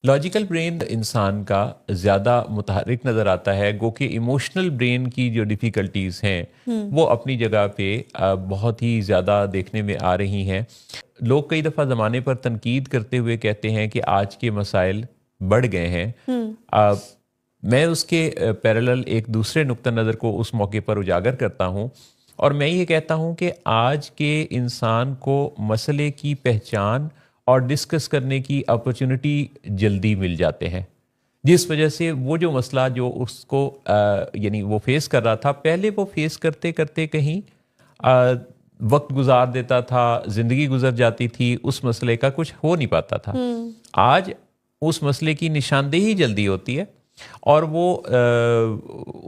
Logical brain انسان کا زیادہ متحرک نظر آتا ہے، گو کہ ایموشنل برین کی جو ڈیفیکلٹیز ہیں وہ اپنی جگہ پہ بہت ہی زیادہ دیکھنے میں آ رہی ہیں۔ لوگ کئی دفعہ زمانے پر تنقید کرتے ہوئے کہتے ہیں کہ آج کے مسائل بڑھ گئے ہیں۔ میں اس کے پیرالل ایک دوسرے نقطہ نظر کو اس موقع پر اجاگر کرتا ہوں، اور میں یہ کہتا ہوں کہ آج کے انسان کو مسئلے کی پہچان اور ڈسکس کرنے کی اپرچونٹی جلدی مل جاتے ہیں، جس وجہ سے وہ جو مسئلہ جو اس کو یعنی وہ فیس کر رہا تھا، پہلے وہ فیس کرتے کرتے کہیں وقت گزار دیتا تھا، زندگی گزر جاتی تھی، اس مسئلے کا کچھ ہو نہیں پاتا تھا۔ آج اس مسئلے کی نشاندہی جلدی ہوتی ہے اور وہ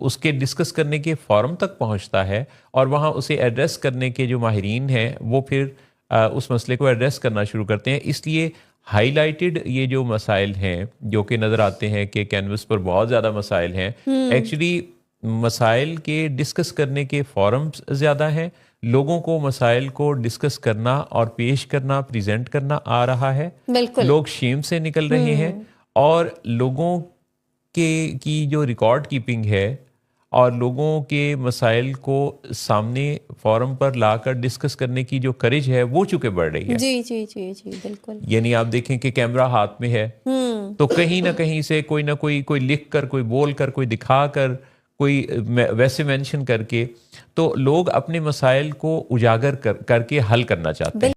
اس کے ڈسکس کرنے کے فورم تک پہنچتا ہے، اور وہاں اسے ایڈریس کرنے کے جو ماہرین ہیں وہ پھر اس مسئلے کو ایڈریس کرنا شروع کرتے ہیں۔ اس لیے ہائی لائٹڈ یہ جو مسائل ہیں جو کہ نظر آتے ہیں کہ کینوس پر بہت زیادہ مسائل ہیں، ایکچولی مسائل کے ڈسکس کرنے کے فورمز زیادہ ہیں، لوگوں کو مسائل کو ڈسکس کرنا اور پیش کرنا، پریزنٹ کرنا آ رہا ہے، لوگ شیم سے نکل رہے ہیں، اور لوگوں کی جو ریکارڈ کیپنگ ہے اور لوگوں کے مسائل کو سامنے فورم پر لا کر ڈسکس کرنے کی جو کریج ہے وہ چونکہ بڑھ رہی ہے۔ جی جی جی جی بالکل، یعنی آپ دیکھیں کہ کیمرہ ہاتھ میں ہے تو کہیں نہ کہیں سے کوئی نہ کوئی لکھ کر، کوئی بول کر، کوئی دکھا کر، کوئی ویسے مینشن کر کے، تو لوگ اپنے مسائل کو اجاگر کر کے حل کرنا چاہتے ہیں۔